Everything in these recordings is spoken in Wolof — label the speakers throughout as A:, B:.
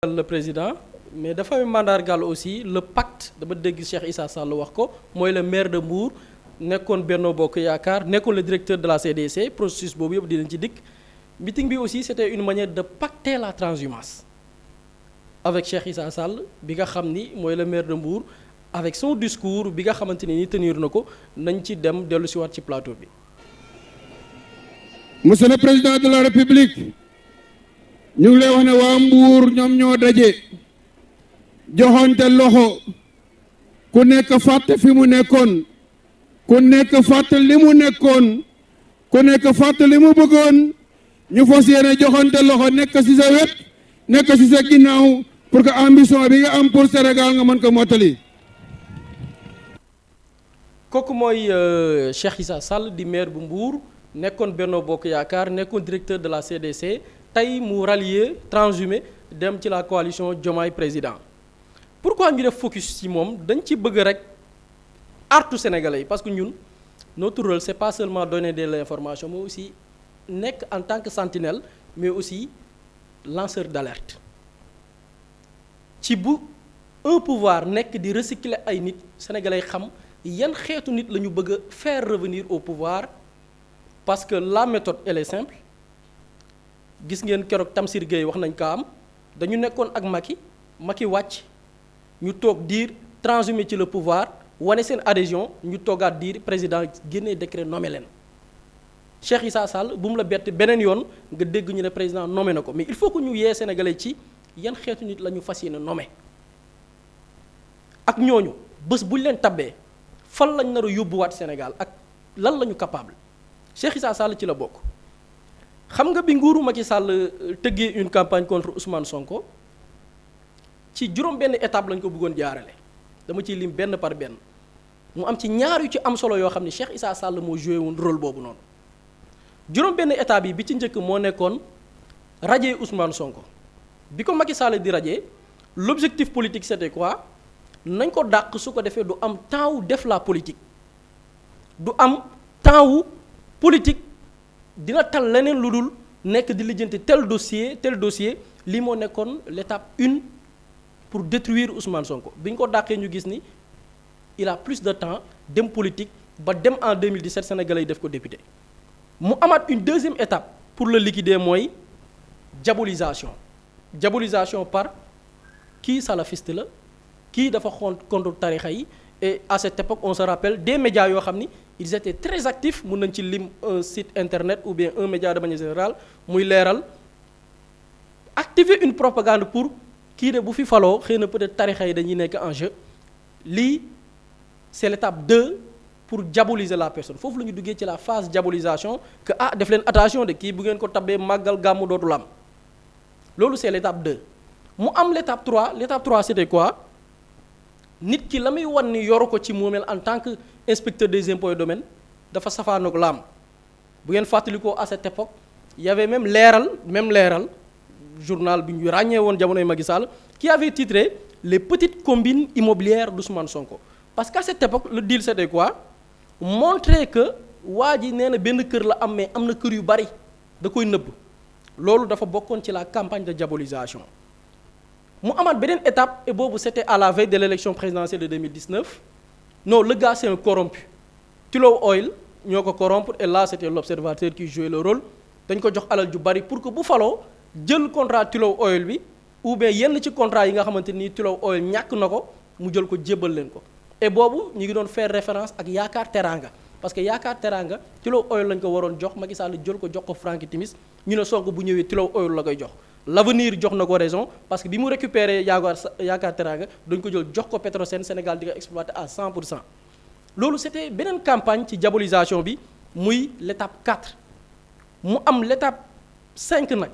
A: Le président mais dafay mandargal aussi le pacte dama dégg Cheikh Issa Sall wax ko mooy le maire de Mbour nekkoon Benno Bokk Yaakaar nekkoon le directeur de la CDC processus boobu yëpp dinañ ci dikk meeting bi aussi c'était une manière de pacter la transhumance avec Cheikh Issa Sall bi nga xam ni mooy le maire de Mbour avec son discours bi nga xamante ni tenir na ko nañ ci dem dellu si waat ci plateau bi.
B: Monsieur le Président de la République ñu ngi lay wax ne waa Mbour ñoom ñoo daje joxonte loxo ku nekk fàtte fi mu nekkoon ku nekk fàtte li mu nekkoon ku nekk fàtte li mu bëggoon ñu fas yéene joxonte loxo nekk ci sa wet nekk ci sa ginnaaw pour que ambition bi nga am pour Sénégal nga mën ko mottali.
A: kooku mooy Cheikh Issa Sall di maire bu Mbour nekkoon Benno Bokk Yaakaar nekkoon directeur de la CDC tey mu rallier transhumé dem ci la coalition Diomaye président. Pourquoi ñu def focus ci moom dañ ci bëgg rek artu sénégalais yi parce que ñun notre rôle c'est pas seulement donner de l'information mais aussi nekk en tant que sentinelle mais aussi lanceur d'alerte ci bu un pouvoir nekk di recycler ay nit sénégalais xam yan xeetu nit la ñu bëgg a faire revenir au pouvoir parce que la méthode elle est simple gis ngeen keroog Tamsir Gueye wax nañ ko am dañu nekkoon ak Macky wàcc ñu toog diir transhumé ci le pouvoir wane seen adhésion ñu toogaat diir président génnee décret nommé leen Cheikh Issa Sall bu mu la bett beneen yoon nga dégg ñu ne président nommé na ko mais il faut que ñu yee sénégalais ci yan xeetu nit la ñu fas yéene nommé ak ñooñu bés bu ñu leen tabbee fan lañ nar a yóbbuwaat Sénégal ak lan la ñu capable Cheikh Issa Sall ci la bokk. xam nga bi nguuru Macky Sall tëggee une campagne contre Ousmane Sonko ci juróom benn étape lañ ko bëggoon jaarale dama ciy lim benn par benn mu am ci ñaar yu ci am solo yoo xam ne Cheikh Issa Sall moo joué woon rôle boobu noonu juróom benn étape yi bi ci njëkk moo nekkoon radier Ousmane Sonko bi ko Macky Sall di radier l'objectif politique c'était quoi nañ ko dàq su ko defee du am temps wu def la politique du am temps wu politique dina tal leneen lu dul nekk di lijjanti tel dossier lii moo nekkoon l'étape 1 pour détruire Ousmane Sonko bi ñu ko dàqee ñu gis ni il a plus de temps dem politique ba dem en 2017 sénégalais yi def ko député mu amaat une deuxième étape pour le liquider mooy diabolisation par kii salafiste la kii dafa contre tarixa yi et à cette époque on se rappelle des médias yoo xam ni ils étaient très actifs mun nañ ci lim un site internet ou bien un média de manière générale muy leeral activer une propagande pour kii de bu fi faloo xëy na peut-être tarixa yi dañuy nekk en jeu lii c'est l'étape 2 pour diaboliser la personne foofu la ñu duggee ci la phase diabolisation que def leen attention de kii bu ngeen ko tabbee màggal gàmmu dootul am loolu c'est l'étape 2 mu am l'étape 3 c'était quoi nit ki la muy wan ni yoru ko ci moomeel en tant que inspecteur des impôts et domaines dafa safaanoog laam bu ngeen fàttalikoo à cette époque il y avait même leeral journal bi ñu ràññee woon jamonoy Macky Sall qui avait titré les petites combines immobilières d'Ousmane Sonko parce qu'à cette époque le deal c'était quoi montrer que waa ji nee na benn kër la am mais am na kër yu bari da koy nëbb loolu dafa bokkoon ci la campagne de diabolisation mu amaat beneen étape et boobu c'était à la veille de l'élection présidentielle de 2019 non le gars c'est un corrompu Tullow Oil ñoo ko corrompre et là c'était l'observateur qui jouait le rôle dañ ko jox alal ju bari pour que bu faloo jël contrat Tullow Oil bi ou bien yenn ci contrat yi nga xamante ni Tullow Oil ñàkk na ko mu jël ko jébbal leen ko et boobu ñu ngi doon faire référence ak Yaakaar Teranga parce que Yaakaar Teranga Tullow Oil lañ ko waroon jox Macky Sall jël ko jox ko Franky Timis ñu ne Sonko bu ñëwee Tullow Oil la koy jox l'avenir jox na ko raison parce que bi mu récupérer Yaakaar Teranga dañ ko jël jox ko Petrosen Sénégal di ko exploiter à 100% loolu c'était beneen campagne ci diabolisation bi muy l'étape 4 mu am l'étape 5 nag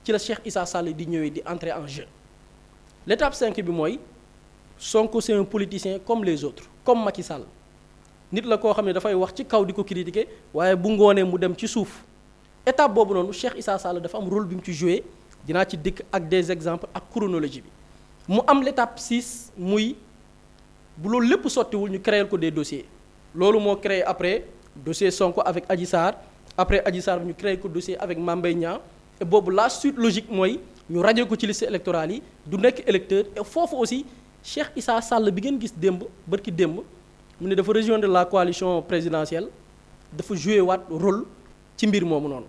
A: ci la Cheikh Issa Sall di ñëwee di entrer en jeu l'étape 5 bi mooy Sonko c'est un politicien comme les autres comme Macky Sall nit la koo xam ne dafay wax ci kaw di ko critiquer waaye bu ngoonee mu dem ci suuf étape boobu noonu Cheikh Issa Sall dafa am rôle bi mu ci joué dinaa ci dikk ak des exemples ak chronologie bi mu am l'étape 6 muy bu loolu lépp sottiwul ñu créer ko des dossiers loolu moo créé après dossier Sonko avec Adji Sarr après Adji Sarr bi ñu créé ko dossier avec Mame Mbaye Niang et boobu la suite logique mooy ñu radié ko ci liste électorale yi du nekk électeur et foofu aussi Cheikh Issa Sall bi ngeen gis démb bërki démb mu ne dafa rejoindre la coalition présidentielle dafa joué waat rôle ci mbir moomu noonu.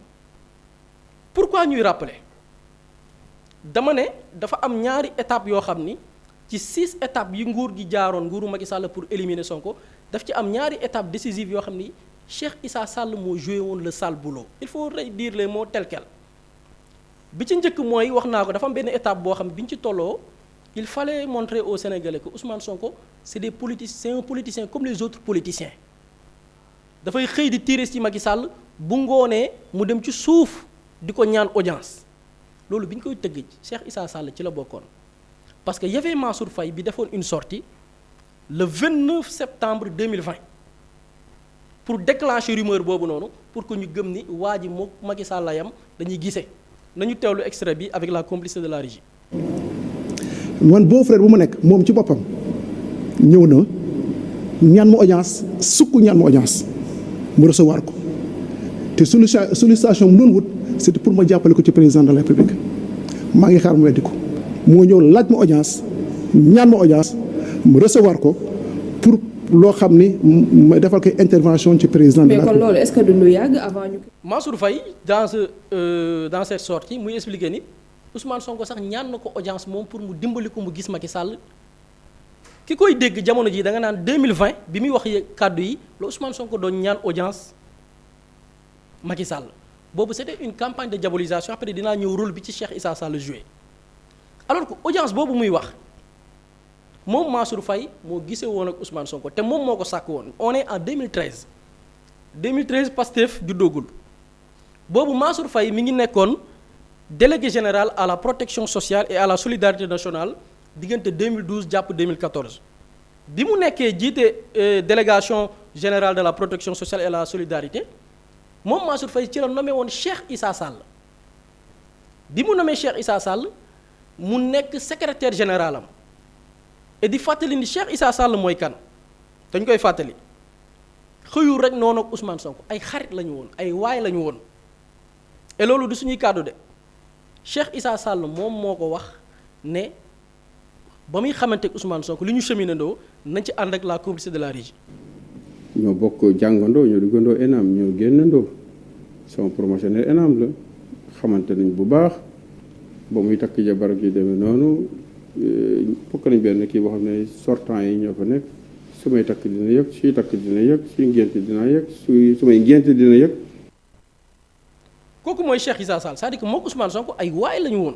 A: Pourquoi ñuy rappeler dama ne dafa am ñaari étapes yoo xam ni ci 6 étapes yi nguur gi jaaroon nguuru Macky Sall pour éliminer Sonko daf ci am ñaari étapes décisives yoo xam ni Cheikh Issa Sall moo joué woon le sale boulot il faut dire les mots tels quels. bi ci njëkk mooy wax naa ko dafa am benn étape boo xam ne bi ñu ci tolloo il fallait montrer aux Sénégalais que Ousmane Sonko c'est des politiciens, c'est un politicien comme les autres politiciens dafay xëy di tirer ci Macky Sall bu ngoonee mu dem ci suuf di ko ñaan audience loolu bi ñu koy tëgg Cheikh Issa Sall ci la bokkoon parce que y avait Mansour Faye bi defoon une sortie le 29 septembre 2020 pour déclencher rumeur boobu noonu pour que ñu gëm ni waa ji moo Macky Sall la yam dañuy gisee. nañu teewlu extrait bi avec la complicité de la régie.
C: man beau frère bu ma nekk moom ci boppam ñëw na ñaan ma audience sukk ñaan ma audience mu recevoir ko te sollicitation mu doon wut c'était pour ma jàppale ko ci président de la République maa ngi xaar mu weddi ko moo ñëw laaj ma audience ñaan ma audience mu recevoir ko pour loo xam ni ma defal ko intervention ci président de la République.
D: mais kon loolu est-ce que du lu yàgg avant ñu.
A: Mansour Faye dans cette sortie muy expliqué ni Ousmane Sonko sax ñaan na ko audience moom pour mu dimbali ko mu gis Macky Sall ki koy dégg jamono ji da nga naan 2020 bi muy wax kàddu yi la Ousmane Sonko doon ñaan audience Macky Sall boobu c'était une campagne de diabolisation après dinaa ñëw rôle bi ci Cheikh Issa Sall joué alors que audience boobu muy wax moom Mansour Faye moo gisee woon ak Ousmane Sonko te moom moo ko sàkk woon on est en 2013 Pastef juddoogul boobu Mansour Faye mi ngi nekkoon délégué général à la protection sociale et à la solidarité nationale diggante 2012 jàpp 2014 bi mu nekkee jiite délégation générale de la protection sociale et la solidarité moom Mansour Faye ci la nommé woon Cheikh Issa Sall bi mu nommé Cheikh Issa Sall mu nekk secrétaire général am et di fàttali ni Cheikh Issa Sall mooy kan dañ koy fàttali xëyul rek noonu ak Ousmane Sonko ay xarit la ñu woon ay waay la ñu woon et loolu du suñuy kàddu de Cheikh Issa Sall moom moo ko wax ne ba muy xamante ak Ousmane Sonko li ñu cheminandoo nañ ci ànd ak la complicité de la régie.
B: ñoo bokk jàngandoo ñoo duggandoo ENAM ñoo génnandoo sama promotionnaire ENAM la xamante nañ bu baax ba muy takk jabar gi demee noonu bokk nañ benn kii boo xam ne sortant yi ñoo fa nekk su may takk dina yëg suy takk dina yëg suy ngénte dina yëg su may ngénte dina yëg.
A: kooku mooy Cheikh Issa Sall c'est-à-dire que moom Ousmane Sonko ay waay la ñu woon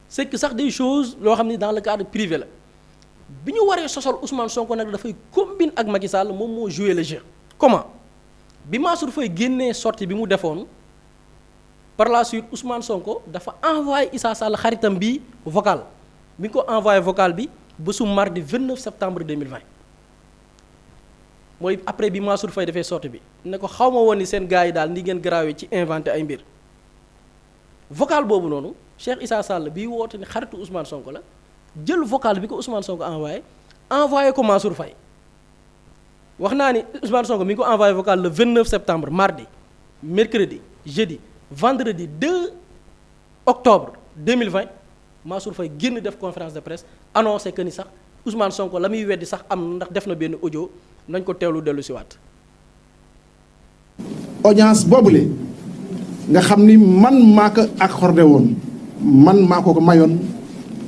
A: c'est que sax des choses loo xam ne dans le cadre privé la bi ñu waree sosol Ousmane Sonko nag dafay combine ak Macky Sall moom moo joué le jeu. comment bi Mansour Faye génnee sortie bi mu defoon par la suite Ousmane Sonko dafa envoyé Issa Sall xaritam bi vocal bi nga ko envoyé vocal bi bésu mardi 29 septembre 2020 mooy après bi Mansour Faye defee sortie bi ne ko xaw ma woon ni seen gars yi daal ni ngeen garaawee ci inventé ay mbir vocal boobu noonu Cheikh Issa Sall bi woote ni xaritu Ousmane Sonko la jël vocal bi ko Ousmane Sonko envoyé ko Mansour Faye wax naa ni Ousmane Sonko mi ngi ko envoyé vocal le 29 septembre mardi mercredi jeudi vendredi 2 octobre 2020 Mansour Faye génn def conférence de presse annoncé que ni sax Ousmane Sonko la muy weddi sax am ndax def na benn audio nañ ko teewlu dellu si waat.
C: audience boobule nga xam ni man maa ko accordé woon man maa ko mayoon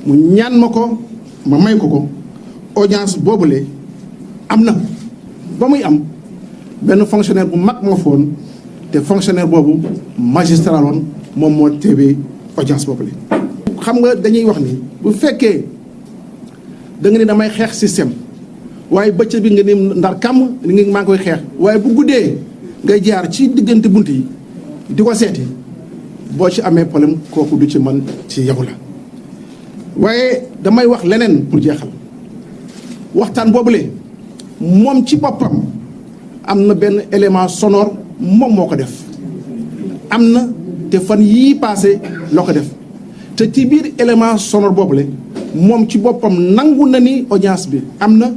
C: mu ñaan ma ko ma may ko audience boobule am na ba muy am benn fonctionnaire bu mag moo foon te fonctionnaire boobu magistrat woon moom moo teewee audience boobule. xam nga dañuy wax ni bu fekkee da nga ni damay xeex système waaye bëccëg bi nga ni ndar kàmm li nga maa ngi koy xeex waaye bu guddee ngay jaar ci diggante bunt yi di ko seeti boo ci amee problème kooku du ci man ci yow la. waaye damay wax leneen pour jeexal waxtaan boobule moom ci boppam am na benn élément sonore moom moo ko def am na te fan yii passé loo ko def te ci biir élément sonore boobule moom ci boppam nangu na ni audience bi am na.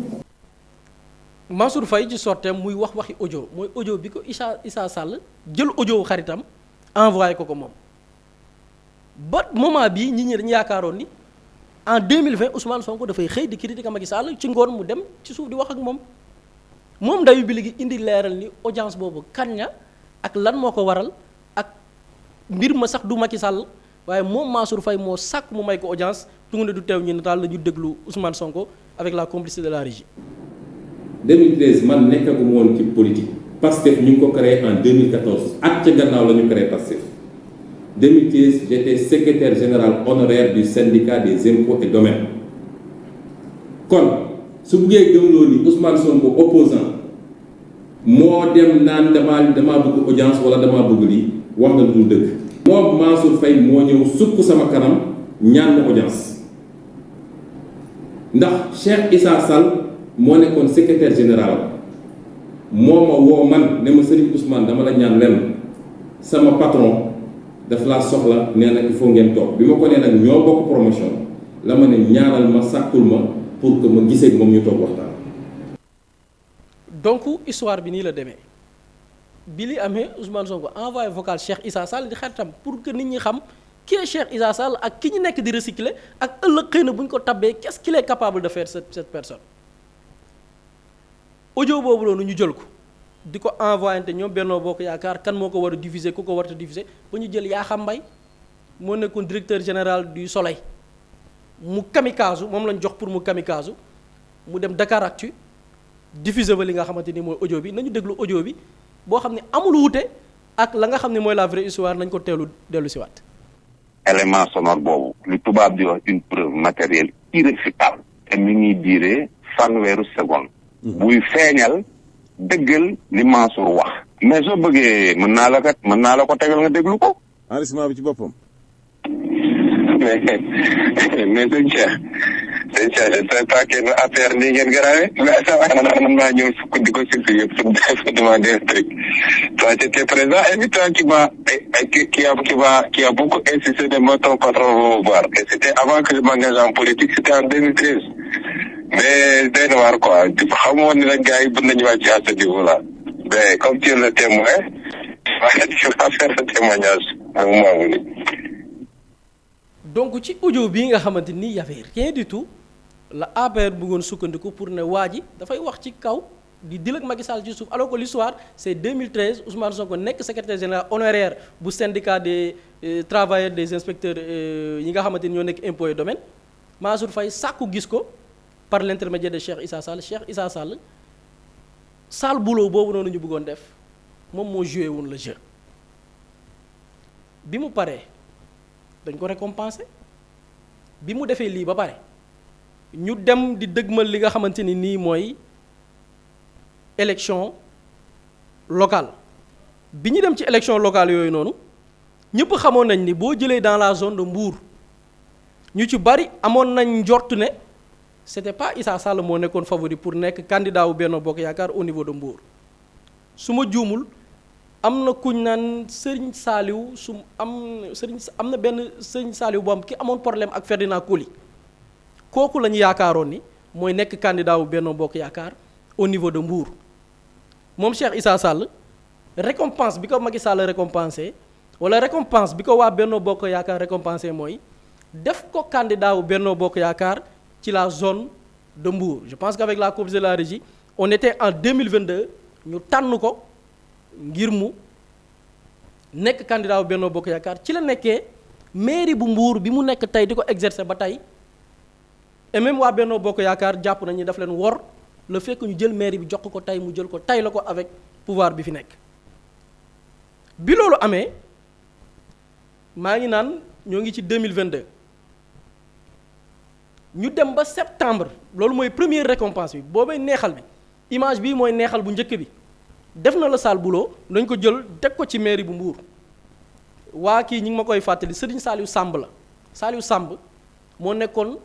A: Mansour Faye ci sorteem muy wax waxi audio mooy audio bi ko Issa Sall jël audio xaritam envoyé ko moom ba moment bii ñi dañu yaakaaroon ni en 2020 Ousmane Sonko dafay xëy di critiquer Macky Sall ci ngoon mu dem ci suuf di wax ak moom ndayu bi léegi indi leeral ni audience boobu kan ña ak lan moo ko waral ak mbir ma sax du Macky Sall waaye moom Mansour Faye moo sàkk mu may ko audience tungu ne du teew ñu nataal la ñu déglu Ousmane Sonko avec la complicité de la régie.
E: 2013 man nekkaguma woon ci politique Pastef ñu ngi ko créé en 2014 at ca gannaaw la ñu créé Pastef 2015 j'étais secrétaire général honoraire du syndicat des impôts et domaines kon su buggee gëmloo ni Ousmane Sonko opposant moo dem naan damaa bëgg audience wala damaa bëgg lii wax na du dëgg. moom Mansour Faye moo ñëw sukk sama kanam ñaan ma audience ndax Cheikh Issa Sall moo nekkoon secrétaire général moo ma woo man ne ma Serigne Ousmane dama la ñaan lenn sama patron daf laa soxla nee na il faut ngeen toog bi ma ko nee nag ñoo bokk promotion la ma ne ñaanal ma sàkkul ma pour que ma gisee moom ñu toog waxtaan.
A: donc histoire bi nii la demee bi li amee Ousmane Sonko envoyé vocal Cheikh Issa Sall di xaritam pour que nit ñi xam qui est Cheikh Issa Sall ak ki ñu nekk di recycler ak ëllëg xëy na bu ñu ko tabbee qu'est-ce qu'il est capable de faire cette personne. audio boobu noonu ñu jël ko di ko envoyé te ñoom Benno Bokk Yaakaar kan moo ko war a diffuser ku ko war a diffuser ba ñu jël Yakham Mbaye moo nekkoon directeur général du Soleil mu kamikaasu moom lañ jox pour mu kamikaasu mu dem Dakaractu diffuser ba li nga xamante ni mooy audio bi nañu déglu audio bi boo xam ne amul wuute ak la nga xam ne mooy la vraie histoire nañ ko teelu dellu si waat.
F: élément sonore boobu li tubaab di wax une preuve matérielle irréfutable te mi ngi diire fanweeru seconde. buy feeñal dëggal li Mansour wax. mais soo bëggee mën naa la ko tegal nga déglu ko.
G: enregistrement bi ci boppam.
F: mais sëñ Cheikh je ne sais pas que affaire nii ngeen garaawee. mais ça va man maa ñëw sukk di ko surtout yëpp pour demander un truc. toi tu étais présent et toi qui a beaucoup insisté de moi ton patron au voir. Et c'était avant que je m'engage en politique, c'était en 2013. mais day na waar quoi xamoon ni nag gars yi bëgg nañu wàcc à ce niveau là mais comme tu es le témoin tu vas faire le témoignage ak moomu ni.
A: donc ci audio bii nga xamante ni y avait rien du tout la APR bëggoon sukkandiku pour ne waa ji dafay wax ci kaw di dil ak Macky Sall ci suuf alors que l'histoire c'est 2013 Ousmane Sonko nekk secrétaire général honoraire bu syndicat des travailleurs des inspecteurs yi nga xamante ni ñoo nekk impôts et domaines Mansour Faye sàkku gis ko. par l'intermédiaire de Cheikh Issa Sall sale boulot boobu noonu ñu bëggoon def moom moo joué woon le jeu bi mu paree dañ ko récompenser bi mu defee lii ba pare ñu dem di dëgmal li nga xamante ni nii mooy élection locale bi ñu dem ci élection locale yooyu noonu ñëpp xamoon nañ ni boo jëlee dans la zone de Mbour ñu ci bari amoon nañ njort ne c'était pas Issa Sall moo nekkoon favori pour nekk candidat wu Benno Bokk Yaakaar au niveau de Mbour su ma juumul am na kuñ naan Serigne Saliou am na benn Serigne Saliou boo am ki amoon problème ak Ferdinand Coly kooku la ñu yaakaaroon ni mooy nekk candidat wu Benno Bokk Yaakaar au niveau de Mbour moom Cheikh Issa Sall récompense bi ko Macky Sall récompensé wala récompense bi ko waa Benno Bokk Yaakaar récompensé mooy def ko candidat wu Benno Bokk Yaakaar ci la zone de Mbour. Je pense qu'avec la complicité de la régie on était en 2022 ñu tànn ko ngir mu nekk candidat bu Benno Bokk Yaakaar ci la nekkee mairie bu Mbour bi mu nekk tey di ko exercer ba tey et même waa Benno Bokk Yaakaar jàpp nañu daf leen wor le fait que ñu jël mairie bi jox ko tey mu jël ko tey la ko avec pouvoir bi fi nekk. bi loolu amee maa ngi naan ñoo ngi ci 2022. ñu dem ba septembre loolu mooy première récompense bi boobay neexal bi image bi mooy neexal bu njëkk bi def na la sale boulot dañ ko jël teg ko ci mairie bu Mbour waa kii ñi ngi ma koy fàttali Serigne Saliou Samb la Saliou Samb moo nekkoon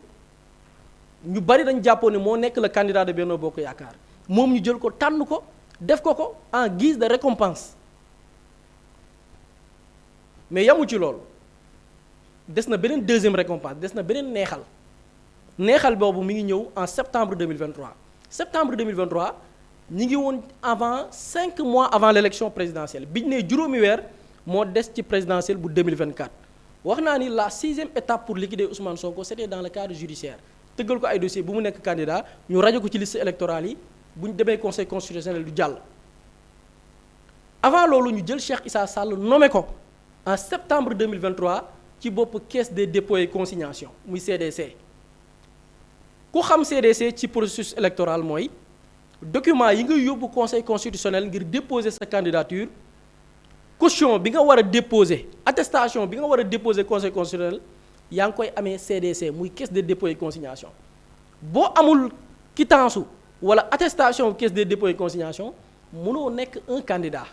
A: ñu bari dañ jàppoon ne moo nekk le candidat de Benno Bokk Yaakaar moom ñu jël ko tànn ko def ko en guise de récompense mais yamu ci loolu des na beneen deuxième récompense des na beneen neexal boobu mi ngi ñëw en septembre 2023 ñi ngi woon avant 5 mois avant l'élection présidentielle bi ñu nee juróomi weer moo des ci présidentielle bu 2024 wax naa ni la 6e étape pour liquider Ousmane Sonko c'était dans le cadre judiciaire tëggal ko ay dossier bu mu nekk candidat ñu rajo ko ci liste électorale yi bu ñu demee conseil constitutionnel du jàll. avant loolu ñu jël Cheikh Issa Sall nommé ko en septembre 2023 ci bopp caisse des dépôts et consignation muy CDC ku xam CDC ci processus électoral mooy document yi nga yóbbu conseil constitutionnel ngir déposer sa candidature caution bi nga war a déposer attestation bi nga war a déposer conseil constitutionnel yaa ngi koy amee CDC muy caisse des dépôts et consignation boo amul quittance wala attestation caisse des dépôts et consignation mënoo nekk un candidat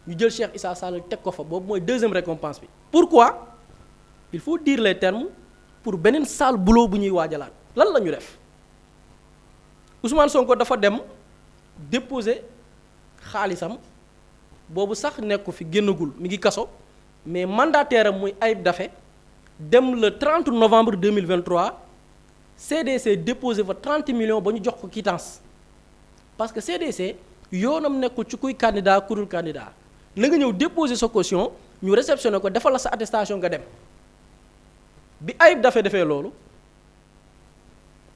A: ñu jël Cheikh Issa Sall teg ko fa boobu mooy deuxième récompense bi. pourquoi il faut dire les termes pour beneen sale boulot bu ñuy waajalaat lan la ñu def Ousmane Sonko dafa dem déposer xaalisam boobu sax nekku fi génnagul mi ngi kaso mais mandataire am muy Ayib Daffé dem le 30 novembre 2023 CDC déposé fa 30 millions ba ñu jox ko quittance parce que CDC yoonam nekkul ci kuy candidat ku dul candidat na nga ñëw déposer sa caution ñu réceptionné ko defal la sa attestation nga dem bi Ayib Daffé defee loolu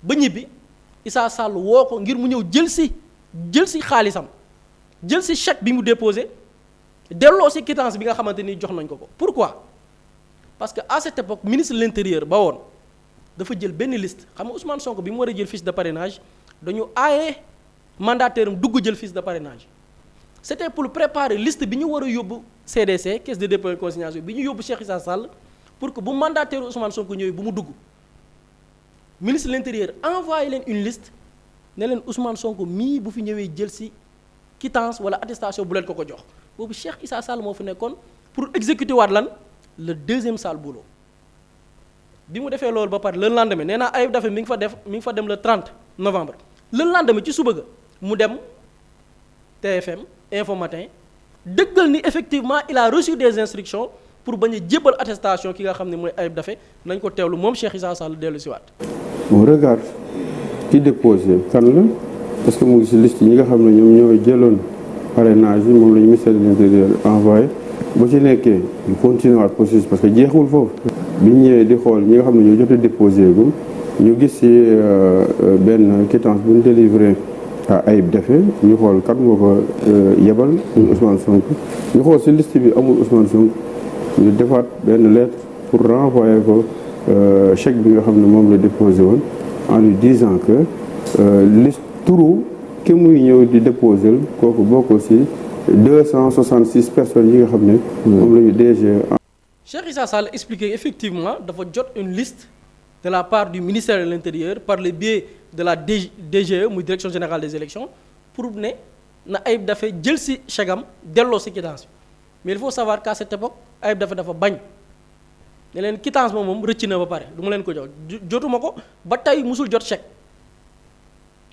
A: ba ñibbi Issa Sall woo ko ngir mu ñëw jël si xaalisam jël si chèque bi mu déposé delloo si quittance bi nga xamante ni jox nañ ko ko. pourquoi parce que à cette époque ministre de l'intérieur ba woon dafa jël benn liste xam nga Ousmane Sonko bi mu war a jël fiche de parrainage dañu aaye mandataire am dugg jël fiche de parrainage c'était pour préparer liste bi ñu war a yóbbu CDC caisse de dépôt et consignation bi ñu yóbbu Cheikh Issa Sall pour que bu mandataire Ousmane Sonko ñëwee bu mu dugg ministre de l'intérieur envoyé leen une liste ne leen Ousmane Sonko mii bu fi ñëwee jël si quittance wala attestation bu leen ko jox boobu Cheikh Issa Sall moo fi nekkoon pour exécuter waat lan le deuxième sale boulot bi mu defee loolu ba pare le lendemain nee naa Ayib Daffé mi ngi fa dem le 30 novembre le lendemain ci suba ga mu dem TFM Info Matin dëggal ni effectivement il a reçu des instructions pour bañ a jébbal attestation ki nga xam ne mooy Ayib Daffé nañ ko teewlu moom Cheikh Issa Sall dellu si waat.
G: on regarde ki déposé kan la parce que mu ngi si liste ñi nga xam ne ñoom ñoo jëloon parrainage yi moom la ñu ministère de l'intérieur envoyé bu ci nekkee ñu continuer waat processus parce que jeexul foofu. bi ñu ñëwee di xool ñi nga xam ne ñoo jot a déposé gu ñu gis si benn quittance bu ñu délivré à Ayib Daffé ñu xool kan moo ko yebal Ousmane Sonko ñu xool si liste bi amul Ousmane Sonko ñu defaat benn lettre pour renvoyer ko chèque bi nga xam ne moom la déposé woon en lui disant que liste turu ki muy ñëw di déposé kooku bokk si 266 personnes yi nga xam ne moom la ñu DG.
A: Cheikh Issa Sall expliqué effectivement dafa jot une liste de la part du ministère de l'Intérieur par le biais de la DGE muy direction générale des élections pour ne na Ayib Daffé jël si chèque am delloo si quittance bi mais il faut savoir qu'à cette époque Ayib Daffé dafa bañ ne leen quittance moom rëcc na ba pare du ma leen ko jox jotuma ko ba tey musul jot chèque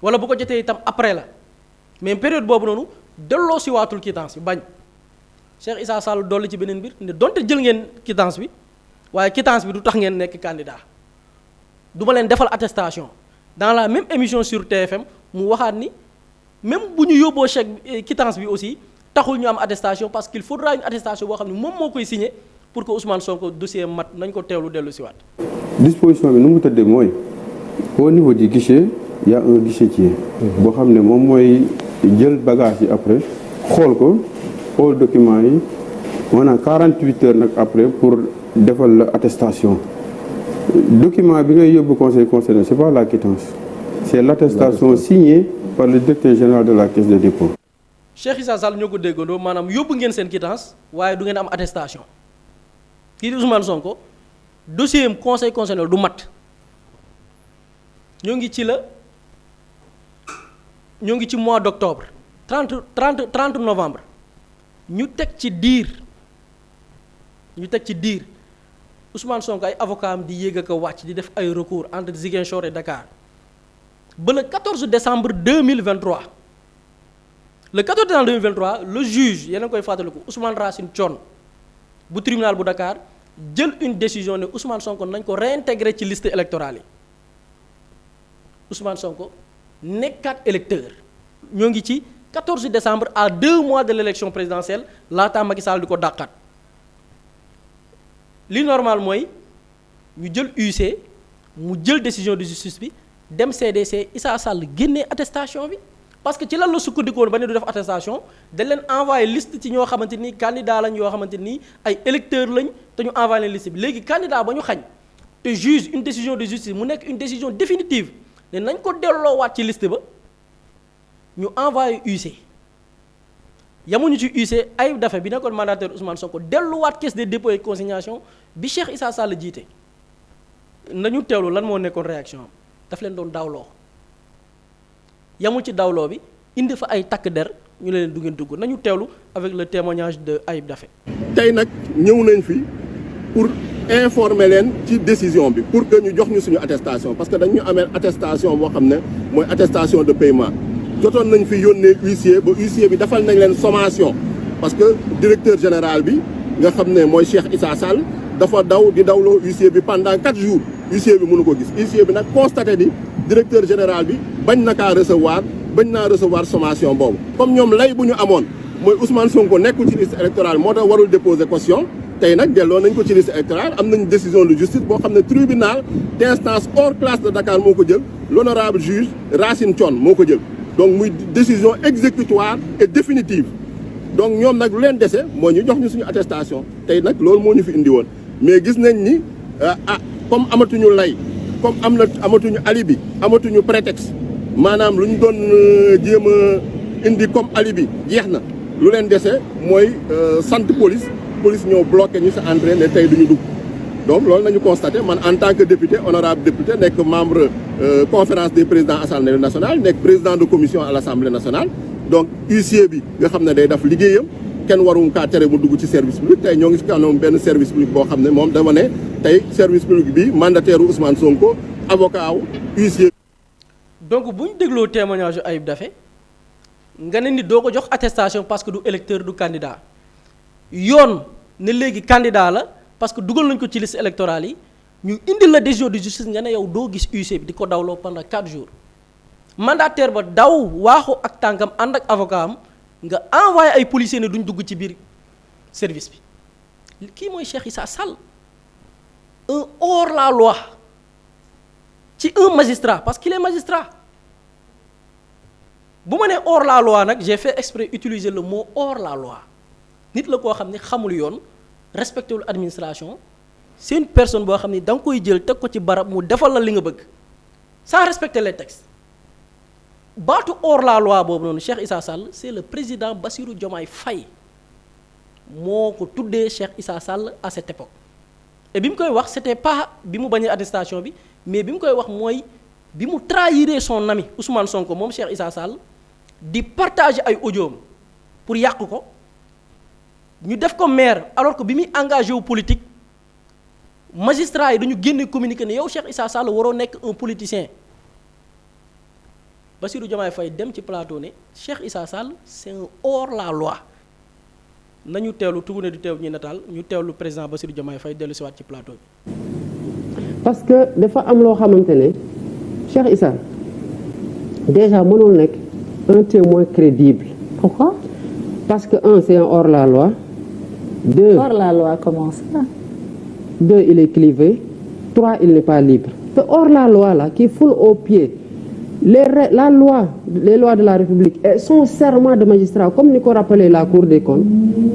A: wala bu ko jotee itam après la mais période boobu noonu delloo si waatul quittance bi bañ Cheikh Issa Sall dolli ci beneen mbir ne donte jël ngeen quittance bi waaye quittance bi du tax ngeen nekk candidat du ma leen defal attestation dans la même émission sur TFM mu waxaat ni même bu ñu yóbboo chèque quittance bi aussi taxul ñu am attestation parce qu'il faudra une attestation boo xam ne moom moo koy signer pour que Ousmane Sonko dossier mat nañ ko teewlu dellu si waat.
G: disposition bi nu mu tëddee mooy au niveau du guichet il y a un guichetier. boo xam ne moom mooy jël bagage yi après xool ko xool document yi on a 48 heures nag après pour defal la attestation document bi ngay yóbbu conseil concerné c'est pas la quittance c'est l'attestation signée par le directeur général de la caisse de dépôt.
A: Cheikh Issa Sall ñoo ko déggandoo maanaam yóbbu ngeen seen quittance waaye du ngeen am attestation kii di Ousmane Sonko dossier am conseil concerné du mat ñoo ngi ci mois d'octobre 30 novembre ñu teg ci diir Ousmane Sonko ay avocat am di yéeg ak a wàcc di def ay recours entre Ziguinchor et Dakar ba le 14 décembre 2023 le 14 décembre 2023 le juge yéen a koy fàttaliku Ousmane Racine Thion bu tribunal bu Dakar jël une décision ne Ousmane Sonko nañ ko réintégrer ci liste électorale yi Ousmane Sonko nekkaat électeur ñoo ngi ci 14 décembre à 2 mois de l'élection présidentielle laataa Macky Sall di ko dàqaat li normal mooy ñu jël UC mu jël décision de justice bi dem CDC Issa Sall génnee attestation bi parce que ci lan la sukkandikoon ba ne du def attestation dañ leen envoyé liste ci ñoo xamante ni candidat lañ yoo xamante ni ay électeurs lañ te ñu envoyé leen liste bi léegi candidat ba ñu xañ te juge une décision de justice mu nekk une décision définitive ne nañ ko delloowaat ci liste ba ñu envoyé UC yamuñu ci UC Ayib Daffé bi nekkoon mandataire Ousmane Sonko delluwaat caisse des dépôts et consignation bi Cheikh Issa Sall jiite nañu teewlu lan moo nekkoon réaction am daf leen doon dawloo yamul ci dawloo bi indi fa ay takk der ñu leen du ngeen dugg nañu teewlu avec le témoignage de Ayib Daffé.
H: tey nag ñëw nañ fi pour informer leen ci décision bi pour que ñu jox ñu suñu attestation parce que dañu amee attestation boo xam ne mooy attestation de paiement jotoon nañ fi yónnee huissier ba huissier bi defal nañ leen sommation parce que directeur général bi nga xam ne mooy Cheikh Issa Sall dafa daw di dawloo huissier bi pendant 4 jours huissier bi mënu ko gis huissier bi nag constaté ni directeur général bi bañ na kaa bañ naa recevoir sommation boobu comme ñoom lay bu ñu amoon mooy Ousmane Sonko nekkul ci liste électorale moo tax warul déposer caution tey nag delloo nañ ko ci liste électorale am nañ décision de justice boo xam ne tribunal d'instance hors classe de Dakar moo ko jël l'honorable juge Racine Thion moo ko jël donc muy décision exécutoire et définitive donc ñoom nag lu leen dese mooy ñu jox ñu suñu attestation tey nag loolu moo ñu fi indi woon mais gis nañ ni comme amatuñu lay comme amatuñu alibi amatuñu prétexte maanaam lu ñu doon jéem a indi comme alibi jeex na lu leen dese mooy sant police ñoo bloqué ñu sa entrée ne tey duñu dugg donc loolu nañu constaté man en tant que député honorable député nekk membre conférence des présidents assemblée nationale nekk président de commission à l'assemblée nationale donc huissier bi nga xam ne day def liggéeyam kenn warum kaa tere mu dugg ci service public tey ñoo ngi si kanam benn service public boo xam ne moom dama ne tey service public bi mandataire Ousmane Sonko avocat wu huissier.
A: donc bu ñu dégloo témoignage Ayib Daffé nga ne ni doo ko jox attestation parce que du électeur du candidat yoon ne léegi candidat la parce que dugal nañ ko ci liste électorale yi ñu indil la décision de justice nga ne yow doo gis UC bi di ko dawloo pendant 4 jours mandataire ba daw waaxu ak tànkam ànd ak avocat am nga envoyé ay policiers ne duñ dugg ci biir service bi kii mooy Cheikh Issa Sall un hors la loi ci un magistrat parce qu'il est magistrat bu ma nee hors la loi nag j'ai fait exprès utiliser le mot hors la loi nit la koo xam ne xamul yoon respecté wul administration c'est une personne boo xam ne da nga koy jël teg ko ci barab mu defal la li nga bëgg sans respecter les textes baatu hors la loi boobu noonu Cheikh Issa Sall c'est le président Bassirou Diomaye Faye moo ko tuddee Cheikh Issa Sall à cette époque et bi mu koy wax c'était pas bi mu bañee attestation bi mais bi mu koy wax mooy bi mu trahiré son ami Ousmane Sonko moom Cheikh Issa Sall di partager ay audioom pour yàq ko ñu def ko maire alors que bi muy engagé wu politique magistrat yi dañu génne communiqué ne yow Cheikh Issa Sall waroo nekk un politicien Bassirou Diomaye Faye dem ci plateau ne Cheikh Issa Sall c'est un hors la loi nañu teewlu tugu ne di teew ñi nataal ñu teewlu président Bassirou Diomaye Faye dellu si waat ci plateau bi.
I: parce que dafa am loo xamante ne Cheikh Issa déjà mënul nekk un témoin crédible.
D: Pourquoi?
I: Parce que c'est un hors la loi. 2,
D: hors la loi, comment ça?
I: 2, il est clivé. 3, il n'est pas libre. Ce hors la loi là qui foule aux pieds les lois de la République et son serment de magistrat, comme nous l'a rappelé la Cour des comptes,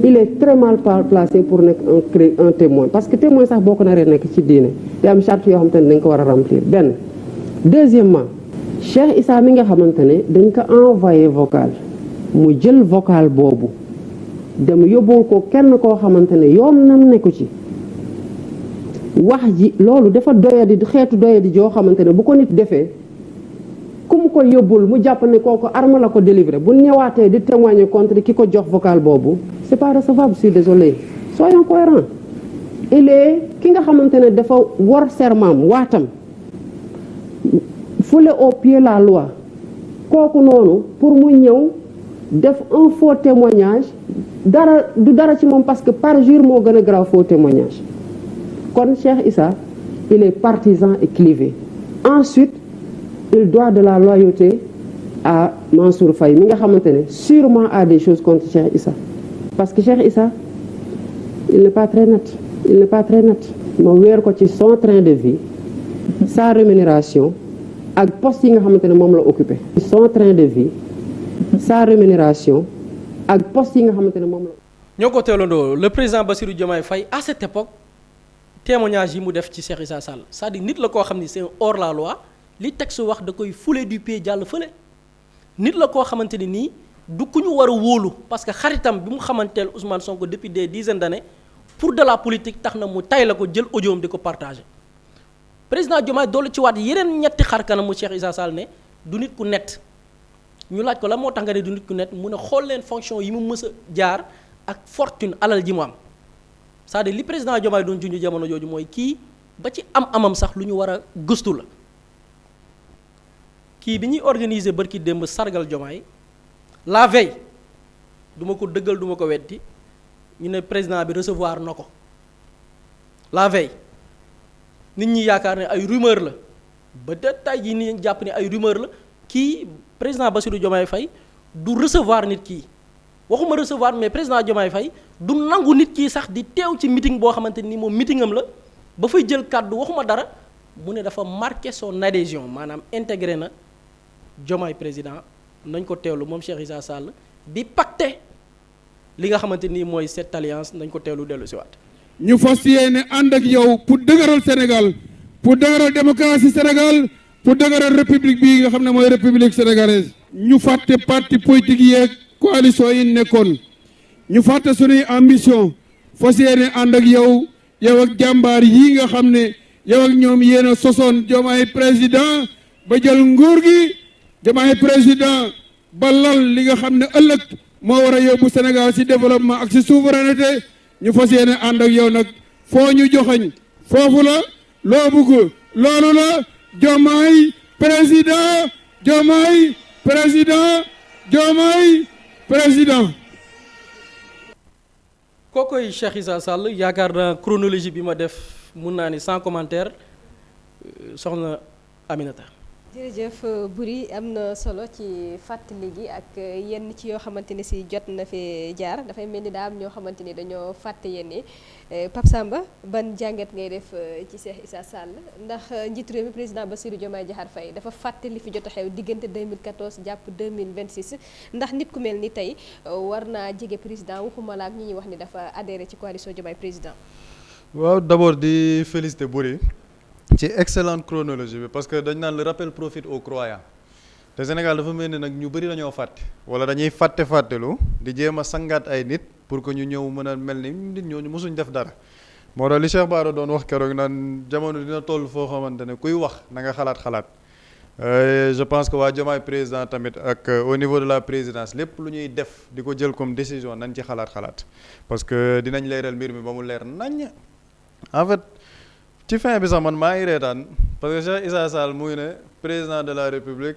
I: il est très mal placé pour un témoin. Parce que témoin, ça beaucoup n'a rien qui dit. Il y a une charte qui doit remplir. Ben. Deuxièmement, Cheikh Issa mi nga xamantene dañ ko envoyé vocal mu jël vocal boobu dem yóbbul ko kenn koo xamantene yoonam nekku ci wax ji loolu dafa doyadi xeetu doyadi joo xamantene bu ko nit defee ku mu ko yóbbul mu jàpp ne kooku arme la ko délivré bu ñëwaatee di témoigner contre ki ko jox vocal boobu c'est pas recevable, je suis désolé. Soyons cohérents. Il est ki nga xamantene dafa war serment waatam foulé au pied la loi kooku noonu pour mu ñëw def un faux témoignage du dara ci moom parce que parjure moo gën a grave faux témoignage kon Cheikh Issa il est partisan et clivé. Ensuite il doit de la loyauté à Mansour Faye mi nga xamante ne sûrement a des choses contre Cheikh Issa parce que Cheikh Issa il n'est pas très net. il n'est pas très net. ma weer ko ci son train de vie sa rémunération ak poste yi nga xamante ne moom la occupé. son train de vie sa rémunération ak poste yi nga xamante ne moom la.
A: ñoo ko teelandoo le président Bassirou Diomaye Faye à cette époque témoignage yi mu def ci Cheikh Issa Sall c'est-à-dire nit la koo xam ni c'est hors la loi li texte wax da koy fouler du pied jàll fële nit la koo xamante ni nii du ku ñu war a wóolu parce que xaritam bi mu xamanteel Ousmane Sonko depuis des dizaines d'années pour de la politique tax na mu tay la ko jël audio am di ko partager président Diomaye doolu ci waat yeneen ñetti xar kanamu Cheikh Issa Sall ne du nit ku net ñu laaj ko la moo tax nga ne du nit ku net mu ne xool leen fonction yi mu mës a jaar ak fortune alal ji mu am c'est-à-dire li président Diomaye doon junj jamono jooju mooy kii ba ci amam sax lu ñu war a gëstu la kii bi ñuy organiser bërki démb sargal Diomaye la veille du ma ko dëggal du ma ko weddi ñu ne président bi recevoir na ko la veille nit ñi yaakaar ne ay rumeur la ba de tey jii nit ñi jàpp ne ay rumeur la kii président Bassirou Diomaye Faye du recevoir nit kii waxuma recevoir mais président Diomaye Faye du nangu nit kii sax di teew ci meeting boo xamante ni moom meetingam la ba fay jël kàddu waxuma dara mu ne dafa marqué son adhésion maanaam intégré na Diomaye président nañ ko teewlu moom Cheikh Issa Sall di pacté li nga xamante ni mooy cette alliance nañ ko teewlu dellu si waat
B: ñu fas yéene ànd ak yow pour dëgëral Sénégal pour dëgëral démocratie Sénégal pour dëgëral république bii nga xam ne mooy république sénégalaise ñu fàtte parti politique yeeg coalition yi nekkoon ñu fàtte suñuy ambition fas yéene ànd ak yow ak jàmbaar yi nga xam ne yow ak ñoom yéen a sosoon Diomaye président ba jël nguur gi Diomaye président ba lal li nga xam ne ëllëg moo war a yóbbu Sénégal ci développement ak ci souveraineté ñu fas yéene ànd ak yow nag foo ñu joxoñ foofu la loo bëgg loolu la Diomaye président Diomaye président Diomaye président.
A: kookoy Cheikh Issa Sall yaakaar naa chronologie bi ma def mun naa ni sans commentaire soxna Aminata.
D: jërëjëf Boury am na solo ci fàttali gi ak yenn ci yoo xamante ne si jot na fi jaar dafay mel ni daa am ñoo xamante ni dañoo fàtte yenn yi Pape Samba ban jàngat ngay def ci Cheikh Issa Sall ndax njiitu réew mi président Bassirou Diomaye Diakhar Faye dafa fàtte li fi jot a xew diggante 2014 jàpp 2026 ndax nit ku mel ni tey war naa jege président waxuma la ak ñi ñuy wax ni dafa adhéré ci coalition Diomaye président.
J: waaw d'abord di féliciter Boury ci excellente chronologie bi parce que dañ naan le rappel profite aux croyants te Sénégal dafa mel ni nag ñu bëri dañoo fàtte wala dañuy fàttelu di jéem a sangaat ay nit pour que ñu ñëw mën a mel ni nit ñooñu mosuñ def dara moo tax li Cheikh Bara doon wax keroog naan jamono dina toll foo xamante ne kuy wax na nga xalaat je pense que waa Diomaye président tamit ak au niveau de la présidence lépp lu ñuy def di ko jël comme décision nañ ci xalaat parce que dinañ leeral mbir mi ba mu leer nañ en fait ci fin bi sax man maa ngi reetaan parce que Cheikh Issa Sall muy ne président de la république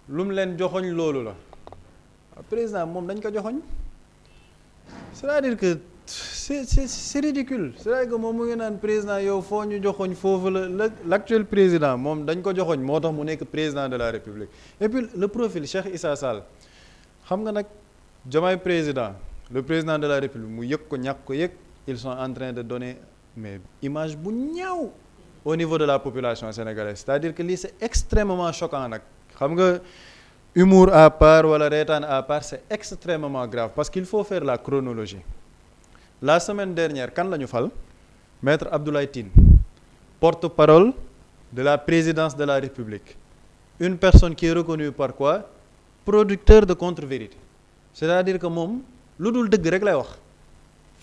J: lu mu leen joxoñ loolu la président moom dañ ko joxoñ c'est-à-dire que c'est ridicule c'est-à-dire que moom mu ngi naan président yow foo ñu joxoñ foofu la l'actuel président moom dañ ko joxoñ moo tax mu nekk président de la république et puis le profil Cheikh Issa Sall xam nga nag Diomaye président le président de la république mu yëg ko ñàkk ko yëg ils sont en train de donner mais image bu ñaaw au niveau de la population sénégalaise c'est-à-dire que lii c'est extrêmement choquant nag xam nga humour à part wala reetaan à part c'est extrêmement grave parce qu'il faut faire la chronologie la semaine dernière kan la ñu fal maître Abdoulaye Tine porte-parole de la présidence de la République une personne qui est reconnue par quoi producteur de contre-vérité c'est-à-dire que moom lu dul dëgg rek lay wax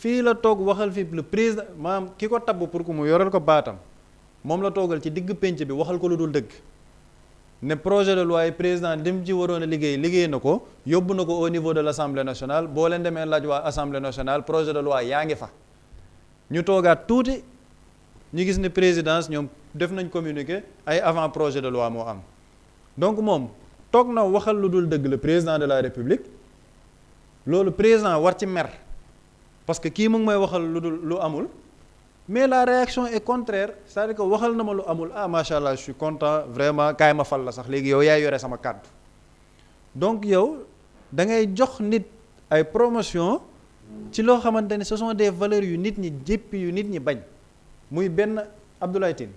J: fii la toog waxal fi le président maanaam ki ko tabb pour que mu yoral ko baatam moom la toogal ci digg pénc bi waxal ko lu dul dëgg ne projet de loi yi président lim ci waroon a liggéey na ko yóbbu na ko au niveau de l'Assemblée nationale boo leen demee laaj waa Assemblée nationale projet de loi yaa ngi fa ñu toogaat tuuti ñu gis ne présidence ñoom def nañ communiqué ay avant projet de loi moo am donc moom toog na waxal lu dul dëgg le président de la République loolu président war ci mer parce que kii mu ngi may waxal lu amul mais la réaction est contraire c'est-à-dire que waxal na ma lu amul macha allah je suis content vraiment kaay ma fal la sax léegi yow yaay yore sama kàddu donc yow da ngay jox nit ay promotion ci loo xamante ne ce sont des valeurs yu nit ñi jéppi yu nit ñi bañ muy benn Abdoulaye Tine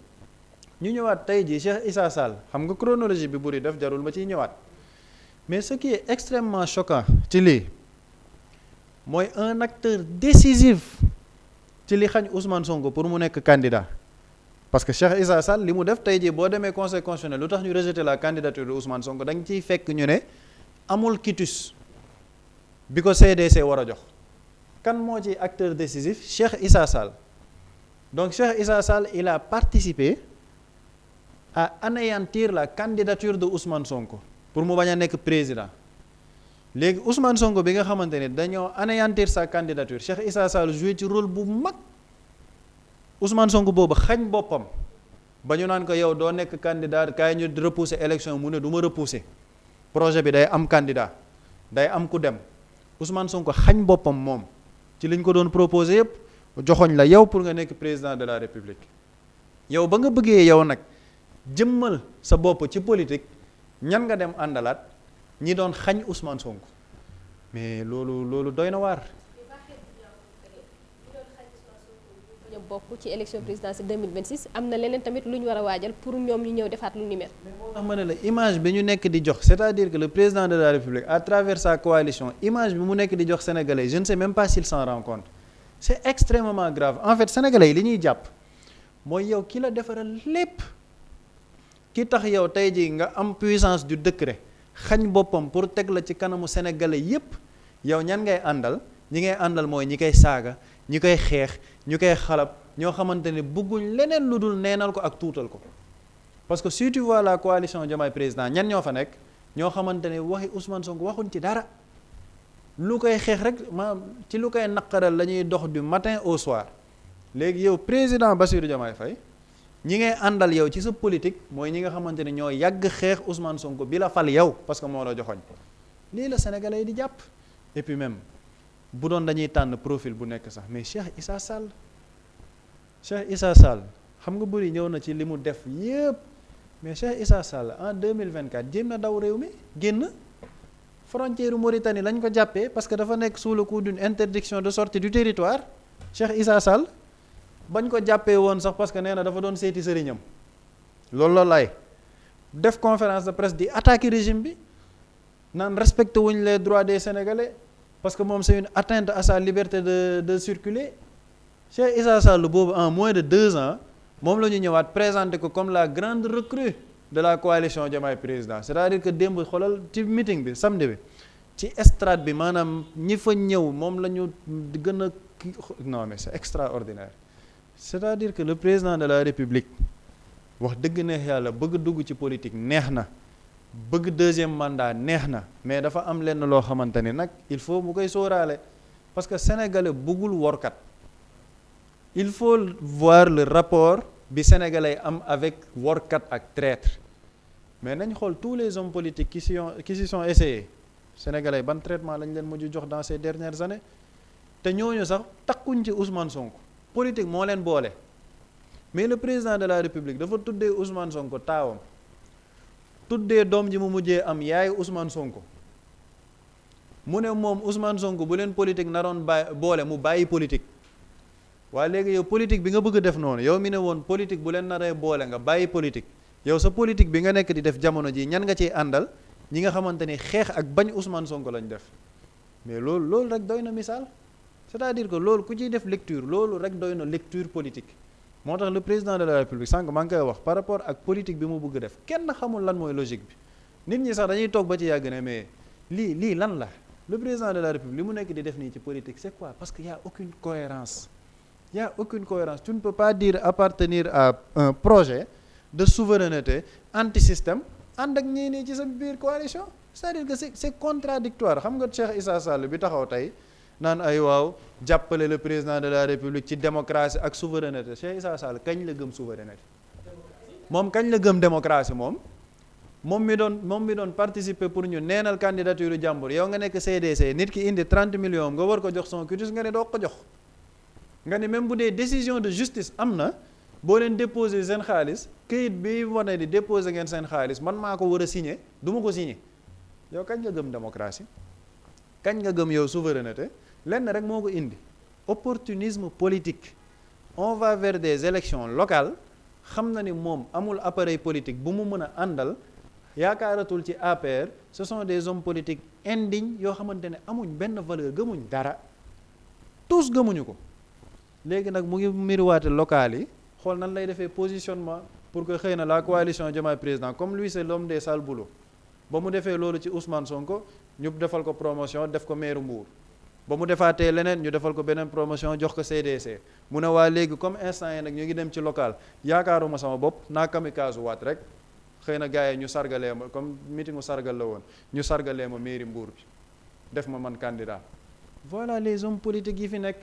J: ñu ñëwaat tey jii Cheikh Issa Sall xam nga chronologie bi buri def jarul ma ciy ñëwaat mais ce qui est extrêmement choquant ci lii mooy un acteur décisif ci li xañ Ousmane Sonko pour mu nekk candidat parce que Cheikh Issa Sall li mu def tey jii boo demee conseil constitutionnel lu tax ñu rejeter la candidature de Ousmane Sonko da nga ciy fekk ñu ne amul quitus bi ko CDC war a jox kan moo ci acteur décisif Cheikh Issa Sall donc Cheikh Issa Sall il a participé à anéantir la candidature de Ousmane Sonko pour mu bañ a nekk président léegi Ousmane Sonko bi nga xamante ne dañoo anéantir sa candidature Cheikh Issa Sall joué ci rôle bu mag Ousmane Sonko boobu xañ boppam ba ñu naan ko yow doo nekk candidat kaay ñu repousser élection mu ne du ma repousser projet bi day am candidat day am ku dem Ousmane Sonko xañ boppam moom ci liñ ko doon proposé yëpp joxoñ la yow pour nga nekk président de la République yow ba nga bëggee yow nag jëmmal sa bopp ci politique ñan nga dem àndalaat ñi doon xañ Ousmane Sonko mais loolu doy na waar.
D: ñu bokk ci élection présidentielle 2026 am na leneen tamit lu ñu war a waajal pour ñoom ñu ñëw defaat lu ni mel.
J: mais moo tax ma ne la image bi ñu nekk di jox c'est-à-dire que le président de la République à travers sa coalition image bi mu nekk di jox sénégalais je ne sais même pas s'il s'en rend compte c'est extrêmement grave en fait sénégalais yi li ñuy jàpp mooy yow ki la defaral lépp ki tax yow tey jii nga am puissance du décret xañ boppam pour teg la ci kanamu sénégalais yépp yow ñan ngay àndal ñi ngay àndal mooy ñi koy saaga ñi koy xeex ñu koy xalab ñoo xamante ne bëgguñ leneen lu dul neenal ko ak tuutal ko parce que si tu vois la coalition Diomaye président ñan ñoo fa nekk ñoo xamante ne waxi Ousmane Sonko waxuñ ci dara lu koy xeex rek ci lu koy naqaral la ñuy dox du matin au soir léegi yow président Bassirou Diomaye Faye ñi ngay àndal yow ci sa politique mooy ñi nga xamante ne ñoo yàgg xeex Ousmane Sonko bi la fal yow parce que moo la joxoñ lii la sénégalais yi di jàpp et puis même bu doon dañuy tànn profil bu nekk sax mais Cheikh Issa Sall xam nga bëri ñëw na ci li mu def yépp mais Cheikh Issa Sall en 2024 jéem na daw réew mi génn frontière Mauritanie lañ ko jàppee parce que dafa nekk sous le coup d'une interdiction de sortie du territoire Cheikh Issa Sall bañ ko jàppee woon sax parce que nee na dafa doon seeti sëriñam loolu la lay def conférence de presse di attaquer régime bi naan respecté wuñ les droits des Sénégalais parce que moom c'est une atteinte à sa liberté de circuler Cheikh Issa Sall boobu en moins de 2 ans moom la ñu ñëwaat présenter ko comme la grande recrue de la coalition Diomaye président c'est-à-dire que démb xoolal ci meeting bi samedi bi ci estrade bi maanaam ñi fa ñëw moom la ñu gën a non mais c'est extraordinaire c'est-à-dire que le président de la République wax dëgg neex yàlla bëgg dugg ci politique neex na bëgg 2e mandat neex na mais dafa am lenn loo xamante ni nag il faut mu koy sóoraale parce que sénégalais bëggul workat il faut voir le rapport bi sénégalais am avec workat ak traître mais nañ xool tous les hommes politiques qui s'y sont essayés sénégalais ban traitement lañ leen mujj jox dans ces dernières années te ñooñu sax takkuñ ci Ousmane Sonko politique moo leen boole mais le président de la République dafa tuddee Ousmane Sonko taawam tuddee doom ji mu mujjee am yaay Ousmane Sonko mu ne moom Ousmane Sonko bu leen politique naroon boole mu bàyyi politique waaye léegi yow politique bi nga bëgg a def noonu yow mi ne woon politique bu leen naree boole nga bàyyi politique yow sa politique bi nga nekk di def jamono ji ñan nga ciy àndal ñi nga xamante ni xeex ak bañ Ousmane Sonko lañ def mais loolu rek doy na misaal c'est-à-dire que loolu ku ciy def lecture loolu rek doy na lecture politique moo tax le président de la République sànq maa ngi koy wax par rapport ak politique bi mu bëgg def kenn xamul lan mooy logique bi nit ñi sax dañuy toog ba ci yàgg ne mais lii lan la le président de la République li mu nekk di def nii ci politique c'est quoi parce que y a aucune cohérence tu ne peux pas dire appartenir à un projet de souveraineté anti-système ànd ak ñii nii ci sa biir coalition c'est-à-dire que c'est contradictoire xam nga Cheikh Issa Sall bi taxaw tey naan ay waaw jàppale le président de la République ci démocratie ak souveraineté Cheikh Issa Sall kañ la gëm souveraineté moom kañ la gëm démocratie moom mi doon participer pour ñu neenal candidature yu jàmbur yow nga nekk CDC nit ki indi 30 millions nga war ko jox son quitus nga ne doo ko jox nga ne même bu dee décision de justice am na boo leen déposer seen xaalis këyit bi wane di déposer ngeen seen xaalis man maa ko war a signer du ma ko signer yow kañ nga gëm démocratie kañ nga gëm yow souveraineté lenn rek moo ko indi opportunisme politique. On va vers des élections locales xam na ni moom amul appareil politique bu mu mën a àndal yaakaaratul ci APR. Ce sont des hommes politiques indignes yoo xamante ne amuñ benn valeur gëmuñ dara tous gëmuñu ko léegi nag mu ngi miriwaate local yi xool nan lay defee positionnement pour que xëy na la coalition Diomaye président comme lui c'est l'homme des sales boulots ba mu defee loolu ci Ousmane Sonko ñu defal ko promotion def ko maire Mbour ba mu defaatee leneen ñu defal ko beneen promotion jox ko CDC mu ne waa léegi comme instant yi nag ñu ngi dem ci local yaakaaruma sama bopp naa kamikaze waat rek xëy na gars yi ñu sargalee ma comme meetingu sargal la woon ñu sargalee ma mairie Mbour bi def ma man candidat voilà les hommes politiques yi fi nekk